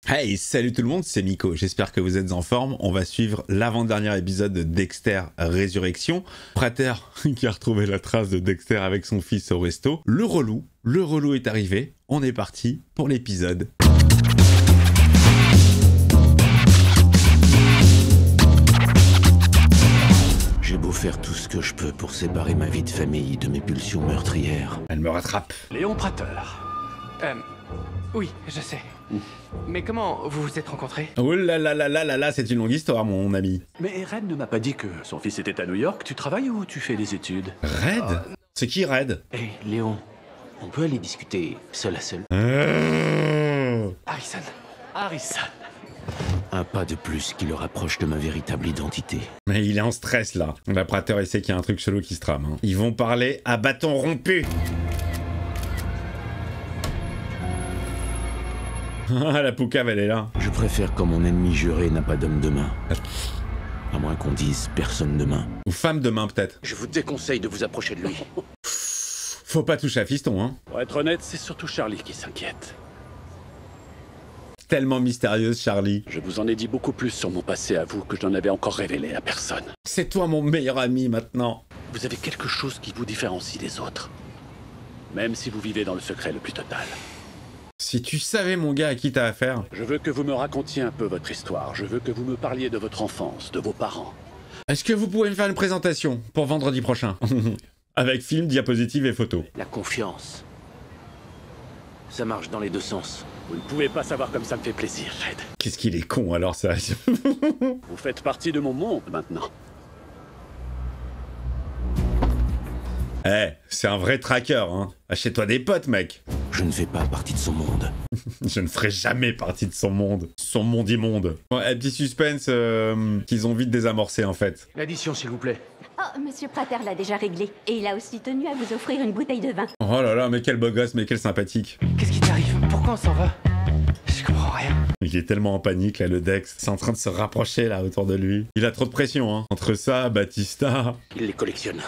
Hey, salut tout le monde, c'est Miko, j'espère que vous êtes en forme. On va suivre l'avant-dernier épisode de Dexter Résurrection. Prater qui a retrouvé la trace de Dexter avec son fils au resto. Le relou est arrivé, on est parti pour l'épisode. J'ai beau faire tout ce que je peux pour séparer ma vie de famille de mes pulsions meurtrières. Elle me rattrape. Léon Prater. Oui, je sais. Mais comment vous vous êtes rencontrés? Oh là là là là là là, c'est une longue histoire mon ami. Mais Red ne m'a pas dit que son fils était à New York. Tu travailles ou tu fais des études? Red? C'est qui Red? Hé, Léon, on peut aller discuter seul à seul? Harrison. Harrison. Un pas de plus qui le rapproche de ma véritable identité. Mais il est en stress là. La Prater il sait qu'il y a un truc chelou qui se trame. Hein. Ils vont parler à bâton rompu. La poucave elle est là. Je préfère quand mon ennemi juré n'a pas d'homme de main. À moins qu'on dise personne de main. Ou femme de main peut-être. Je vous déconseille de vous approcher de lui. Faut pas toucher à fiston hein. Pour être honnête, c'est surtout Charlie qui s'inquiète. Tellement mystérieuse Charlie. Je vous en ai dit beaucoup plus sur mon passé à vous que je n'en avais encore révélé à personne. C'est toi mon meilleur ami maintenant. Vous avez quelque chose qui vous différencie des autres. Même si vous vivez dans le secret le plus total. Si tu savais mon gars à qui t'as affaire. Je veux que vous me racontiez un peu votre histoire. Je veux que vous me parliez de votre enfance, de vos parents. Est-ce que vous pouvez me faire une présentation pour vendredi prochain? Avec film, diapositive et photo. La confiance. Ça marche dans les deux sens. Vous ne pouvez pas savoir comme ça me fait plaisir, Red. Qu'est-ce qu'il est con alors ça. Vous faites partie de mon monde maintenant. Eh, c'est un vrai tracker hein. Achète-toi des potes mec. Je ne fais pas partie de son monde. Je ne ferai jamais partie de son monde. Son monde immonde. Bon, un petit suspense qu'ils ont vite désamorcé en fait. L'addition, s'il vous plaît. Oh, Monsieur Prater l'a déjà réglé. Et il a aussi tenu à vous offrir une bouteille de vin. Oh là là, mais quel beau gosse, mais quel sympathique. Qu'est-ce qui t'arrive? Pourquoi on s'en va? Je comprends rien. Il est tellement en panique là, le Dex. C'est en train de se rapprocher là autour de lui. Il a trop de pression hein. Entre ça, Batista. Il les collectionne.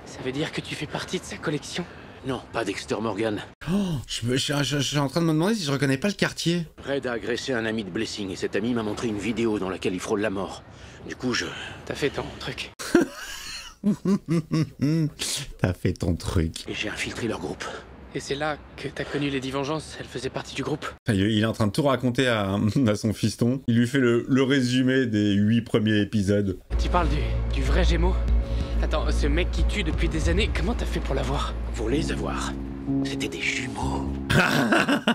Ça veut dire que tu fais partie de sa collection? Non, pas Dexter Morgan. Oh, je suis en train de me demander si je reconnais pas le quartier. Red a agressé un ami de Blessing et cet ami m'a montré une vidéo dans laquelle il frôle la mort. Du coup, T'as fait ton truc. T'as fait ton truc. Et j'ai infiltré leur groupe. Et c'est là que t'as connu Lady Vengeance? Elle faisait partie du groupe? Ça y est, il est en train de tout raconter à son fiston. Il lui fait le résumé des 8 premiers épisodes. Tu parles du vrai Gémeaux? Attends, ce mec qui tue depuis des années, comment t'as fait pour l'avoir? Pour les avoir, c'était des jumeaux.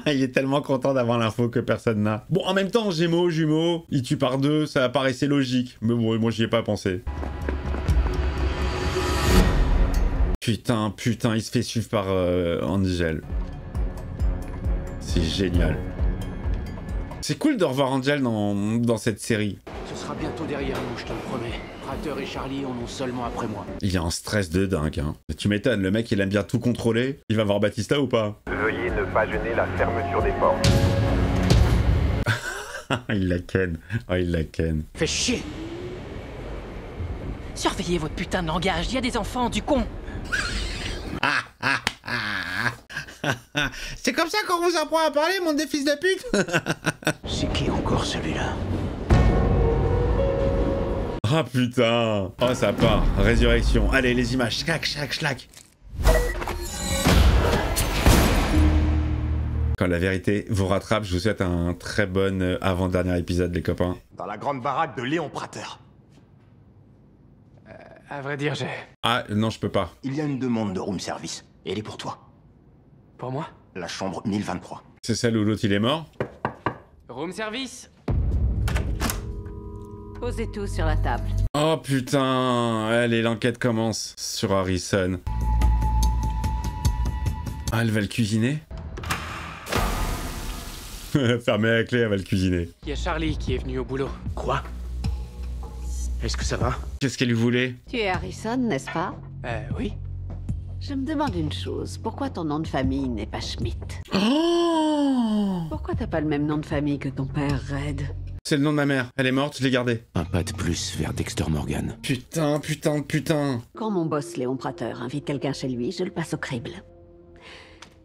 Il est tellement content d'avoir l'info que personne n'a. Bon, en même temps, jumeaux, il tue par deux, ça paraissait logique. Mais bon, moi j'y ai pas pensé. Putain, il se fait suivre par Angel. C'est génial. C'est cool de revoir Angel dans cette série. Ce sera bientôt derrière nous, je te le promets. Prater et Charlie en ont seulement après moi. Il est en stress de dingue, hein. Tu m'étonnes, le mec il aime bien tout contrôler. Il va voir Batista ou pas? Veuillez ne pas gêner la fermeture des portes. Il la ken. Oh, il la ken. Fais chier! Surveillez votre putain de langage, il y a des enfants, du con! C'est comme ça qu'on vous apprend à parler, monde des fils de pute. C'est qui encore celui-là? Ah putain. Oh ça part. Résurrection. Allez les images. Schlac. Quand la vérité vous rattrape, je vous souhaite un très bon avant-dernier épisode les copains. Dans la grande baraque de Léon Prater. À vrai dire, j'ai... Ah non je peux pas. Il y a une demande de room service. Et elle est pour toi. Pour moi? La chambre 1023. C'est celle où l'autre il est mort? Room service? Posez tout sur la table. Oh putain. Allez l'enquête commence sur Harrison. Ah elle va le cuisiner? Fermez la clé, elle va le cuisiner. Il y a Charlie qui est venu au boulot. Quoi? Est-ce que ça va? Qu'est-ce qu'elle lui voulait? Tu es Harrison, n'est-ce pas? Oui. Je me demande une chose. Pourquoi ton nom de famille n'est pas Schmidt? Oh Pourquoi t'as pas le même nom de famille que ton père, Red? C'est le nom de ma mère. Elle est morte, je l'ai gardée. Un pas de plus vers Dexter Morgan. Putain. Quand mon boss Léon Prater invite quelqu'un chez lui, je le passe au crible.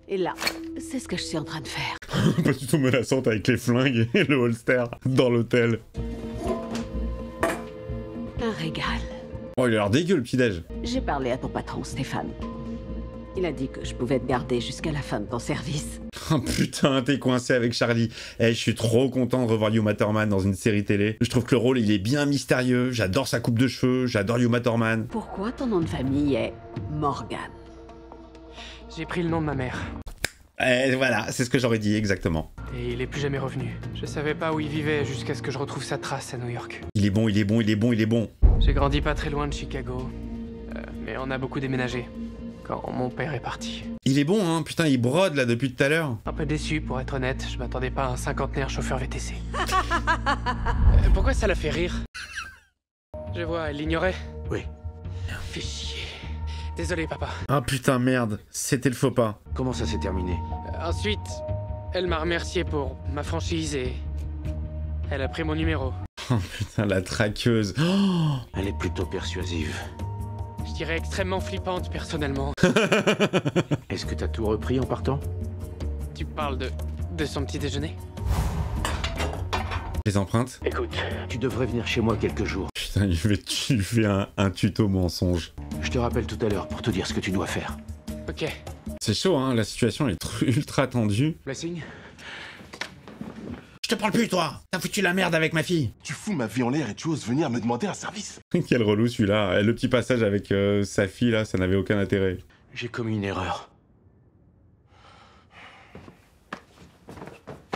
Et là, c'est ce que je suis en train de faire. Pas du tout menaçante avec les flingues et le holster dans l'hôtel. Un régal. Oh, il a l'air dégueu le petit-déj. J'ai parlé à ton patron, Stéphane. Il a dit que je pouvais te garder jusqu'à la fin de ton service. Oh putain, t'es coincé avec Charlie. Eh, je suis trop content de revoir Uma Thurman dans une série télé. Je trouve que le rôle, il est bien mystérieux. J'adore sa coupe de cheveux, j'adore Uma Thurman. Pourquoi ton nom de famille est Morgan? J'ai pris le nom de ma mère. Eh, voilà, c'est ce que j'aurais dit, exactement. Et il est plus jamais revenu. Je savais pas où il vivait jusqu'à ce que je retrouve sa trace à New York. Il est bon, il est bon, il est bon, il est bon. J'ai grandi pas très loin de Chicago. Mais on a beaucoup déménagé. Quand mon père est parti. Il est bon, hein, putain, il brode là depuis tout à l'heure. Un peu déçu, pour être honnête. Je m'attendais pas à un cinquantenaire chauffeur VTC. Pourquoi ça la fait rire? Je vois, elle l'ignorait. Oui. Fais chier. Désolé, papa. Ah putain, merde, c'était le faux pas. Comment ça s'est terminé? Ensuite, elle m'a remercié pour ma franchise et... elle a pris mon numéro. Oh putain, la traqueuse. Oh, Elle est plutôt persuasive. Je dirais extrêmement flippante, personnellement. Est-ce que t'as tout repris en partant? Tu parles de son petit déjeuner? les empreintes. Écoute, tu devrais venir chez moi quelques jours. Putain, il fait un tuto mensonge. Je te rappelle tout à l'heure pour te dire ce que tu dois faire. Ok. C'est chaud, hein, la situation est ultra tendue. Blessing? Je te parle plus, toi! T'as foutu la merde avec ma fille! Tu fous ma vie en l'air et tu oses venir me demander un service. Quel relou celui-là. Le petit passage avec sa fille, là, ça n'avait aucun intérêt. J'ai commis une erreur.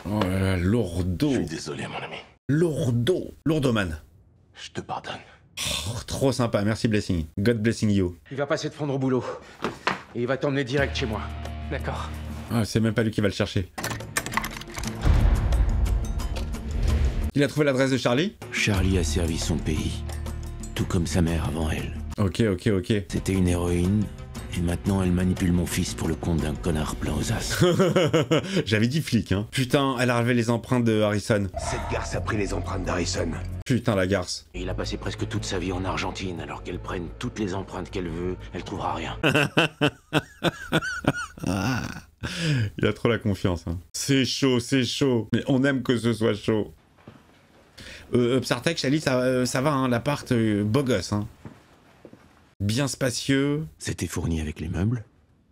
Oh là là, lourdeau. Je suis désolé, mon ami. Lourdeau. Lourdoman. Je te pardonne. Oh, trop sympa, merci Blessing. God blessing you. Il va passer te prendre au boulot. Et il va t'emmener direct chez moi. D'accord. Ah, c'est même pas lui qui va le chercher. Il a trouvé l'adresse de Charlie? Charlie a servi son pays. Tout comme sa mère avant elle. Ok. C'était une héroïne. Et maintenant, elle manipule mon fils pour le compte d'un connard plein aux as. J'avais dit flic, hein. Putain, elle a relevé les empreintes de Harrison. Cette garce a pris les empreintes d'Harrison. Putain, la garce. Et il a passé presque toute sa vie en Argentine, alors qu'elle prenne toutes les empreintes qu'elle veut, elle trouvera rien. Il a trop la confiance, hein. C'est chaud. Mais on aime que ce soit chaud. Psartek, Charlie, ça va, hein. L'appart, beau gosse, hein. Bien spacieux. C'était fourni avec les meubles?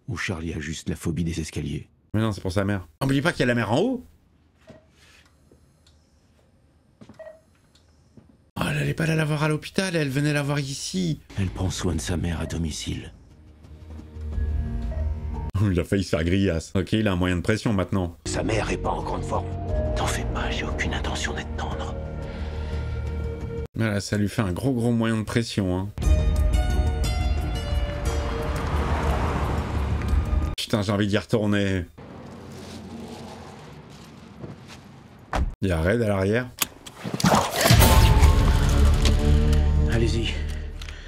Ou Charlie a juste la phobie des escaliers? Mais non, c'est pour sa mère. N'oublie pas qu'il y a la mère en haut. Oh, elle allait pas la voir à l'hôpital, elle venait la voir ici. Elle prend soin de sa mère à domicile. Il a failli se faire grillas. Ok, il a un moyen de pression maintenant. Sa mère est pas en grande forme. T'en fais pas, j'ai aucune intention d'être tendre. Voilà, ça lui fait un gros moyen de pression, hein. Putain, j'ai envie d'y retourner. Il y a Red à l'arrière. Allez-y,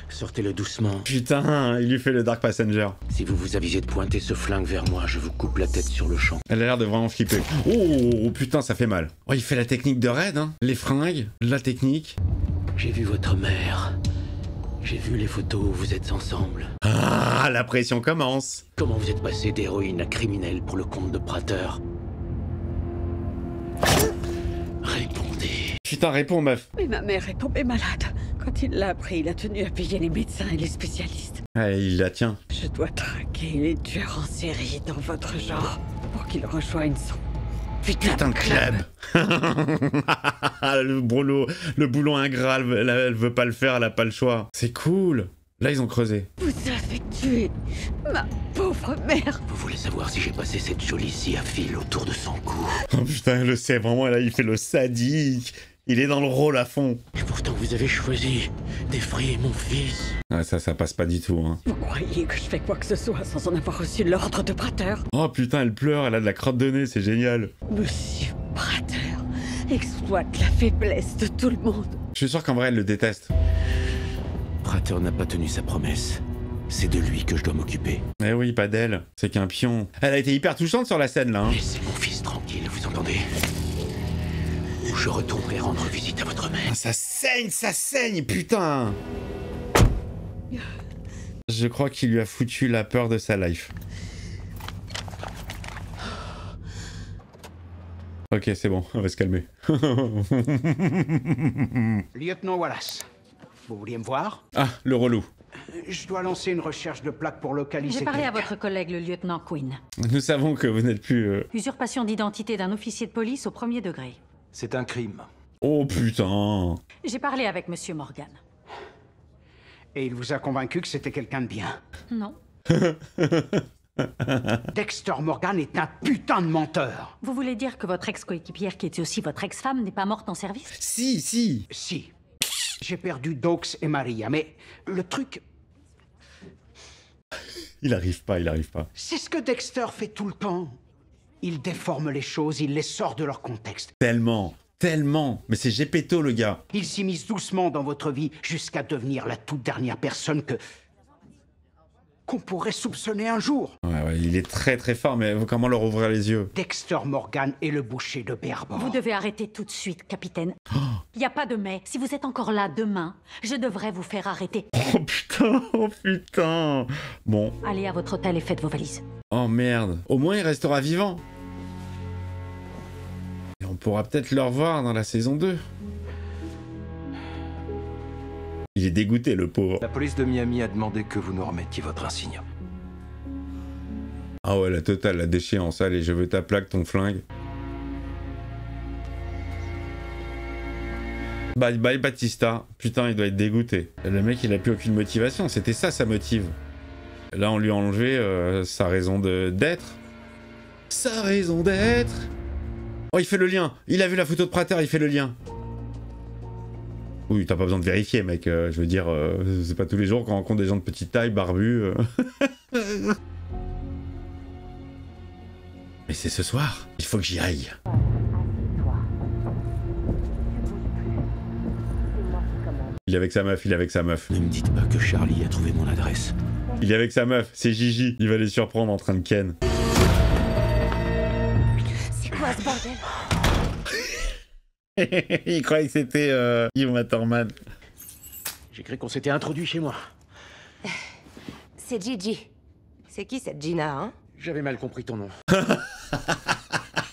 sortez-le doucement. Putain, il lui fait le Dark Passenger. Si vous vous avisez de pointer ce flingue vers moi, je vous coupe la tête sur le champ. Elle a l'air de vraiment flipper. Oh, putain, ça fait mal. Oh, il fait la technique de Red, hein. Les fringues, la technique. J'ai vu votre mère. J'ai vu les photos où vous êtes ensemble. Ah, la pression commence. Comment vous êtes passé d'héroïne à criminel pour le compte de Prater? Répondez. Putain, réponds, meuf. Mais ma mère est tombée malade. Quand il l'a appris, il a tenu à payer les médecins et les spécialistes. Ouais, il la tient. Je dois traquer les tueurs en série dans votre genre pour qu'ils rejoignent son putain de club. le boulot ingrat, elle veut pas le faire, elle a pas le choix. C'est cool. Là, ils ont creusé. Vous avez tué ma pauvre mère. Vous voulez savoir si j'ai passé cette jolie scie à fil autour de son cou? Oh putain, elle le sait vraiment, là, il fait le sadique. Il est dans le rôle à fond. Et pourtant, vous avez choisi d'effrayer mon fils. Ah, ça passe pas du tout, hein. Vous croyez que je fais quoi que ce soit sans en avoir reçu l'ordre de Prater? Oh putain, elle pleure, elle a de la crotte de nez, c'est génial. Monsieur Prater exploite la faiblesse de tout le monde. Je suis sûr qu'en vrai, elle le déteste. Prater n'a pas tenu sa promesse. C'est de lui que je dois m'occuper. Eh oui, pas d'elle. C'est qu'un pion. Elle a été hyper touchante sur la scène, là, hein. Laissez mon fils tranquille, vous entendez? Ou je retournerai rendre visite à votre mère. Ah, ça saigne, putain. Je crois qu'il lui a foutu la peur de sa life. Ok, c'est bon, on va se calmer. Lieutenant Wallace, vous vouliez me voir? Ah, le relou. Je dois lancer une recherche de plaques pour localiser... J'ai parlé à votre collègue, le lieutenant Quinn. Nous savons que vous n'êtes plus... Usurpation d'identité d'un officier de police au 1er degré. C'est un crime. Oh putain. J'ai parlé avec Monsieur Morgan. Et il vous a convaincu que c'était quelqu'un de bien? Non. Dexter Morgan est un putain de menteur. Vous voulez dire que votre ex-coéquipière, qui était aussi votre ex-femme, n'est pas morte en service? Si, si. Si. J'ai perdu Dox et Maria, mais le truc... Il arrive pas. C'est ce que Dexter fait tout le temps. Il déforme les choses, il les sort de leur contexte. Tellement. Mais c'est Gepetto, le gars. Il s'immisce doucement dans votre vie jusqu'à devenir la toute dernière personne qu'on pourrait soupçonner un jour. Ouais, il est très fort, mais comment leur ouvrir les yeux? Dexter Morgan est le boucher de Berbor. Vous devez arrêter tout de suite, capitaine. Il n'y a pas de mais. Si vous êtes encore là demain, je devrais vous faire arrêter. Oh putain. Bon. Allez à votre hôtel et faites vos valises. Oh merde. Au moins, il restera vivant. Et on pourra peut-être le revoir dans la saison 2. Il est dégoûté, le pauvre. La police de Miami a demandé que vous nous remettiez votre insigne. Ah ouais, la totale, la déchéance. Allez, je veux ta plaque, ton flingue. Bye bye Batista. Putain, il doit être dégoûté. Le mec, il a plus aucune motivation. C'était ça, sa motive. Là, on lui a enlevé sa raison d'être. Sa raison d'être. Oh, il fait le lien. Il a vu la photo de Prater, il fait le lien. Oui, t'as pas besoin de vérifier, mec. Je veux dire, c'est pas tous les jours qu'on rencontre des gens de petite taille, barbus. Mais c'est ce soir. Il faut que j'y aille. Il est avec sa meuf, Ne me dites pas que Charlie a trouvé mon adresse. Il est avec sa meuf, c'est Gigi. Il va les surprendre en train de ken. C'est quoi ce bordel? Il croyait que c'était Uma Thurman. J'ai cru qu'on s'était introduit chez moi. C'est Gigi. C'est qui cette Gina, hein? J'avais mal compris ton nom.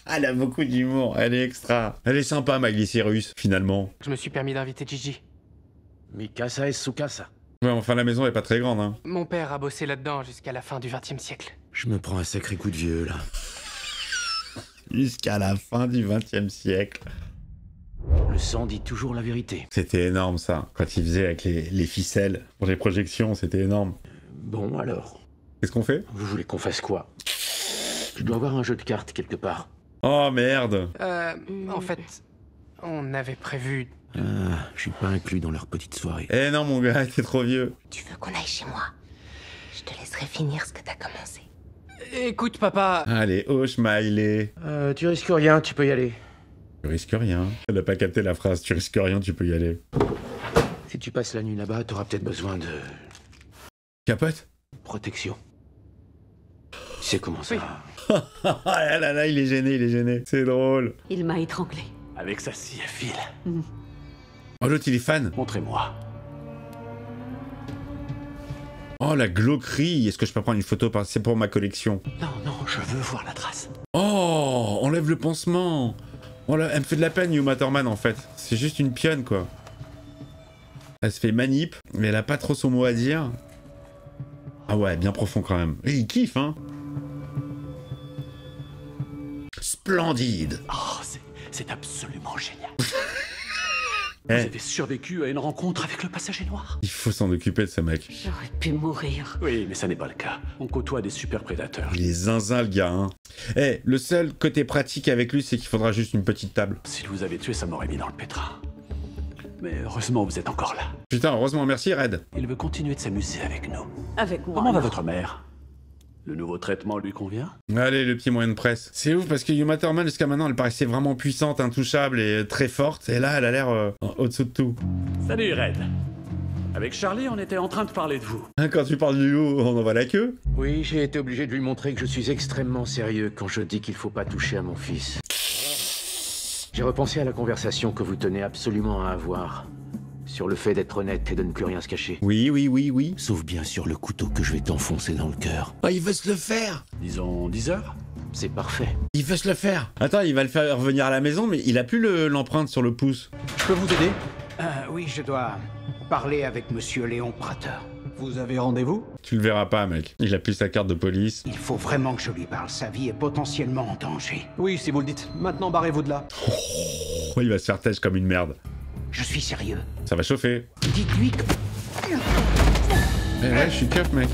Elle a beaucoup d'humour, elle est extra. Elle est sympa, Miley Cyrus, finalement. Je me suis permis d'inviter Gigi. Mikasa es Tsukasa. Ouais, enfin, la maison est pas très grande, hein. Mon père a bossé là-dedans jusqu'à la fin du XXe siècle. Je me prends un sacré coup de vieux, là. Jusqu'à la fin du XXe siècle. Le sang dit toujours la vérité. C'était énorme, ça. Quand il faisait avec les ficelles pour les projections, c'était énorme. Bon, alors. Qu'est-ce qu'on fait? Vous voulez qu'on fasse quoi? Je dois avoir un jeu de cartes quelque part. Oh, merde. En fait, on avait prévu... Ah, je suis pas inclus dans leur petite soirée. Eh non, mon gars, t'es trop vieux. Tu veux qu'on aille chez moi? Je te laisserai finir ce que t'as commencé. Écoute, papa... Allez, oh, Smiley. Tu risques rien, tu peux y aller. Tu risques rien. Elle a pas capté la phrase, tu risques rien, tu peux y aller. Si tu passes la nuit là-bas, t'auras peut-être besoin de... Capote? protection. Tu sais comment ça... Oui. Ah là là, il est gêné. C'est drôle. Il m'a étranglé. Avec sa scie à fil. Oh, l'autre, il est fan. Montrez-moi. Oh, la glauquerie. Est-ce que je peux prendre une photo? C'est pour ma collection. Non, je veux voir la trace. Oh, enlève le pansement. Oh là, elle me fait de la peine, Uma Thurman, en fait. C'est juste une pionne, quoi. Elle se fait manip, mais elle a pas trop son mot à dire. Ah ouais, bien profond, quand même. Et il kiffe, hein. Splendide. Oh, c'est absolument génial. Vous avez survécu à une rencontre avec le passager noir. Il faut s'en occuper de ce mec. J'aurais pu mourir. Oui, mais ça n'est pas le cas. On côtoie des super prédateurs. Il est zinzin, le gars, hein. Le seul côté pratique avec lui, c'est qu'il faudra juste une petite table. S'il vous avait tué, ça m'aurait mis dans le pétrin. Mais heureusement, vous êtes encore là. Putain, heureusement, merci, Red. Il veut continuer de s'amuser avec nous. Avec moi. Comment va votre mère? Le nouveau traitement lui convient? Allez, le petit moyen de presse. C'est ouf parce que Uma Thurman, jusqu'à maintenant, elle paraissait vraiment puissante, intouchable et très forte. Et là, elle a l'air au-dessous de tout. Salut, Red. Avec Charlie, on était en train de parler de vous. Quand tu parles du loup, on en voit la queue. Oui, j'ai été obligé de lui montrer que je suis extrêmement sérieux quand je dis qu'il faut pas toucher à mon fils. J'ai repensé à la conversation que vous tenez absolument à avoir. Sur le fait d'être honnête et de ne plus rien se cacher. Oui. Sauf bien sûr le couteau que je vais t'enfoncer dans le cœur. Ah, il veut se le faire. Disons 10 heures? C'est parfait. Il veut se le faire. Attends, il va le faire revenir à la maison, mais il a plus l'empreinte sur le pouce. Je peux vous aider? Oui, je dois parler avec monsieur Léon Prater. Vous avez rendez-vous? Tu le verras pas, mec. Il a plus sa carte de police. Il faut vraiment que je lui parle. Sa vie est potentiellement en danger. Oui, si vous le dites. Maintenant, barrez-vous de là. Oh, il va se faire têche comme une merde. Je suis sérieux. Ça va chauffer. Dites-lui que... Eh ouais, je suis keuf, mec.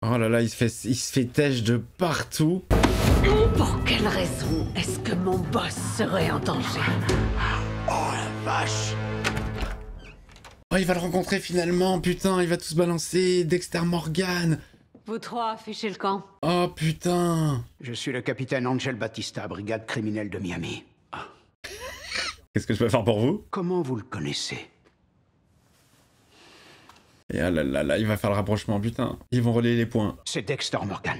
Oh là là, il se fait têche de partout. Pour quelle raison est-ce que mon boss serait en danger? Oh la vache! Oh, il va le rencontrer finalement, putain, il va tous balancer. Dexter Morgan. Vous trois, fichez le camp. Oh putain. Je suis le capitaine Angel Batista, brigade criminelle de Miami. Qu'est-ce que je peux faire pour vous? Comment vous le connaissez? Et ah là là là, il va faire le rapprochement, putain. Ils vont relayer les points. C'est Dexter Morgan.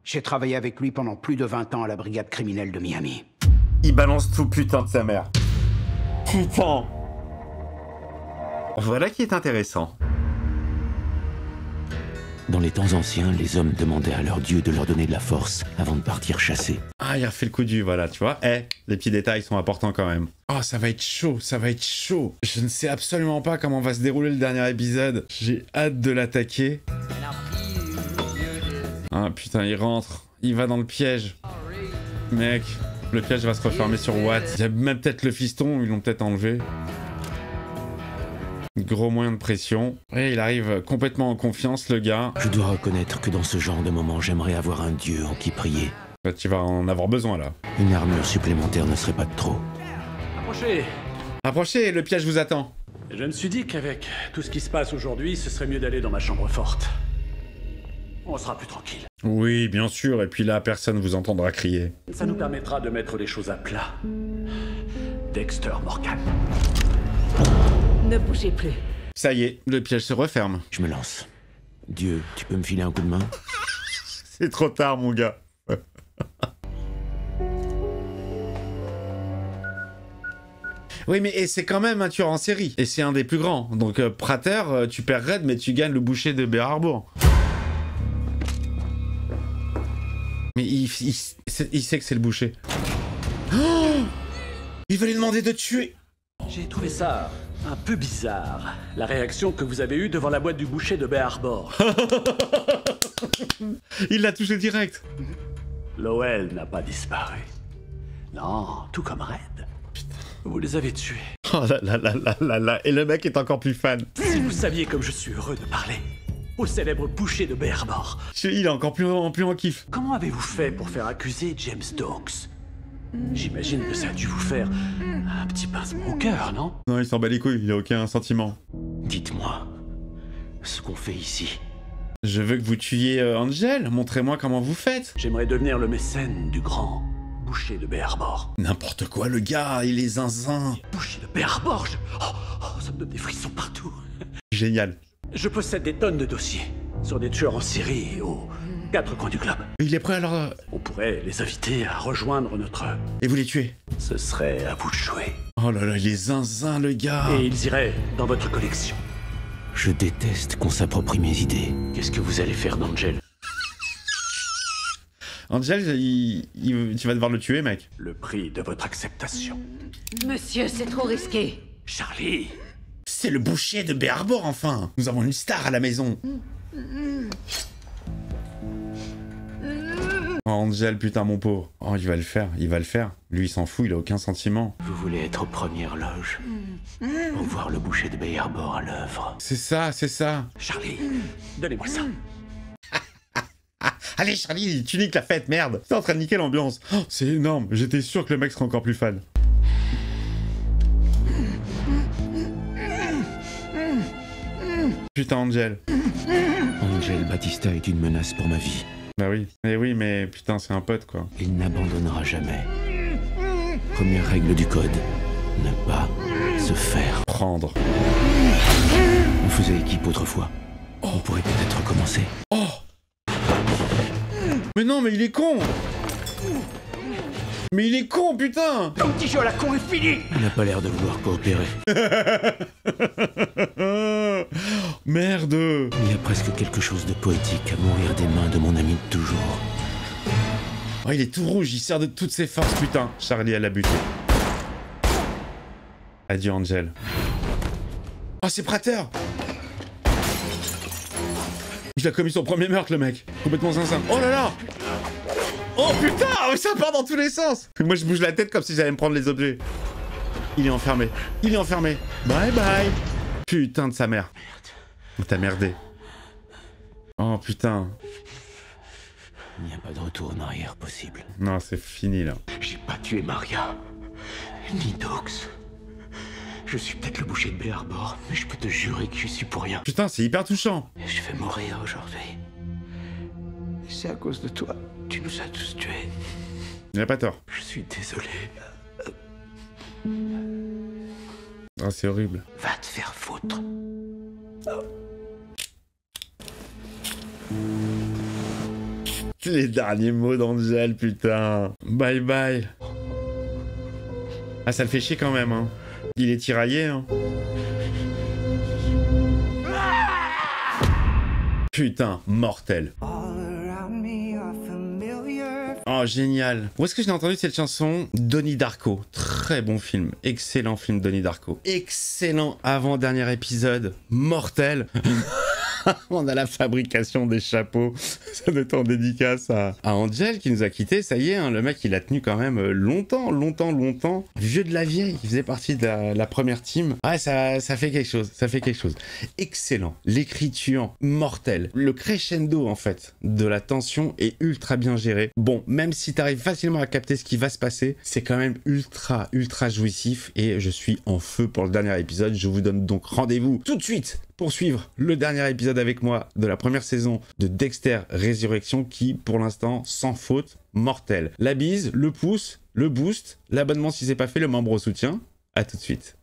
J'ai travaillé avec lui pendant plus de 20 ans à la brigade criminelle de Miami. Il balance tout, putain de sa mère. Putain. Voilà qui est intéressant. Dans les temps anciens, les hommes demandaient à leur dieu de leur donner de la force avant de partir chasser. Ah, il a refait le coup du, voilà, tu vois. Eh, les petits détails sont importants quand même. Oh, ça va être chaud, ça va être chaud. Je ne sais absolument pas comment va se dérouler le dernier épisode. J'ai hâte de l'attaquer. Ah, putain, il rentre. Il va dans le piège. Mec, le piège va se refermer sur Watt. Il y a même peut-être le fiston, ils l'ont peut-être enlevé. Gros moyen de pression. Et il arrive complètement en confiance, le gars. Je dois reconnaître que dans ce genre de moment, j'aimerais avoir un dieu en qui prier. Bah, tu vas en avoir besoin, là. Une armure supplémentaire ne serait pas de trop. Approchez. Approchez, le piège vous attend. Je me suis dit qu'avec tout ce qui se passe aujourd'hui, ce serait mieux d'aller dans ma chambre forte. On sera plus tranquille. Oui, bien sûr, et puis là, personne vous entendra crier. Ça nous permettra de mettre les choses à plat. Dexter Morgan. Ne bougez plus. Ça y est, le piège se referme. Je me lance. Dieu, tu peux me filer un coup de main? C'est trop tard, mon gars. Oui, mais c'est quand même un tueur en série. Et c'est un des plus grands. Donc, Prater, tu perds Red, mais tu gagnes le boucher de Bear Harbor. Mais il sait que c'est le boucher. Oh, il va lui demander de tuer. J'ai trouvé ça un peu bizarre, la réaction que vous avez eue devant la boîte du boucher de Bear Harbor. Il l'a touché direct. Lowell n'a pas disparu. Non, tout comme Red. Putain. Vous les avez tués. Oh là là là là là là. Et le mec est encore plus fan. Si vous saviez comme je suis heureux de parler au célèbre boucher de Bear Harbor. Il est encore plus en kiff. Comment avez-vous fait pour faire accuser James Stokes? J'imagine que ça a dû vous faire un petit pincement au cœur, non? Non, il s'en bat les couilles, il a aucun sentiment. Dites-moi ce qu'on fait ici. Je veux que vous tuiez Angel. Montrez-moi comment vous faites. J'aimerais devenir le mécène du grand boucher de Bear Harbor. N'importe quoi, le gars, il est zinzin. Boucher de Bear Harbor, ça me donne des frissons partout. Génial. Je possède des tonnes de dossiers sur des tueurs en série aux 4 coins du globe. Il est prêt alors. On pourrait les inviter à rejoindre notre... Et vous les tuez? Ce serait à vous de jouer. Oh là là, il est zinzin, le gars. Et ils iraient dans votre collection. Je déteste qu'on s'approprie mes idées. Qu'est-ce que vous allez faire d'Angel? Angel, tu vas devoir le tuer, mec. Le prix de votre acceptation. Monsieur, c'est trop risqué. Charlie! C'est le boucher de Bear Harbor, enfin. Nous avons une star à la maison. Oh, Angel, putain, mon pauvre. Oh, il va le faire, il va le faire. Lui, il s'en fout, il a aucun sentiment. Vous voulez être aux premières loges pour voir le boucher de Bear Harbor à l'œuvre. C'est ça, c'est ça. Charlie, donnez-moi ça. Allez, Charlie, tu niques la fête, merde. T'es en train de niquer l'ambiance. Oh, c'est énorme, j'étais sûr que le mec serait encore plus fan. Putain, Angel. Angel Batista est une menace pour ma vie. Bah oui. Mais oui, mais putain, c'est un pote, quoi. Il n'abandonnera jamais. Première règle du code. Ne pas se faire prendre. On faisait équipe autrefois. On pourrait peut-être recommencer. Oh! Mais non, mais il est con! Mais il est con, putain! Ton petit jeu à la con est fini! Il n'a pas l'air de vouloir coopérer. Merde! Il y a presque quelque chose de poétique à mourir des mains de mon ami de toujours. Oh, il est tout rouge, il sert de toutes ses forces, putain. Charlie, elle l'a buté. Adieu, Angel. Oh, c'est Prater. Il a commis son premier meurtre, le mec. Complètement zinzin. Oh là là. Oh putain, ça part dans tous les sens. Moi, je bouge la tête comme si j'allais me prendre les objets. Il est enfermé. Il est enfermé. Bye bye. Putain de sa mère. T'as merdé. Oh putain. Il n'y a pas de retour en arrière possible. Non, c'est fini là. J'ai pas tué Maria, ni Dox. Je suis peut-être le boucher de Bay Harbor, mais je peux te jurer que je suis pour rien. Putain, c'est hyper touchant. Je vais mourir aujourd'hui. C'est à cause de toi. Tu nous as tous tués. Il a pas tort. Je suis désolé. Oh, c'est horrible. Va te faire foutre. Les derniers mots d'Angel, putain. Bye bye. Ah, ça le fait chier quand même, hein. Il est tiraillé, hein. Putain, mortel. Oh, génial. Où est-ce que j'ai entendu cette chanson? Donnie Darko. Très bon film. Excellent film, Donnie Darko. Excellent avant-dernier épisode. Mortel. On a la fabrication des chapeaux. Ça doit être en dédicace à Angel qui nous a quittés. Ça y est, hein, le mec, il a tenu quand même longtemps. Vieux de la vieille. Il faisait partie de la première team. Ah, ça fait quelque chose. Ça fait quelque chose. Excellent. L'écriture, mortelle. Le crescendo, en fait, de la tension est ultra bien géré. Bon, même si t'arrives facilement à capter ce qui va se passer, c'est quand même ultra jouissif. Et je suis en feu pour le dernier épisode. Je vous donne donc rendez-vous tout de suite pour suivre le dernier épisode avec moi de la première saison de Dexter Résurrection qui, pour l'instant, sans faute, mortel. La bise, le pouce, le boost, l'abonnement si c'est pas fait, le membre au soutien. À tout de suite.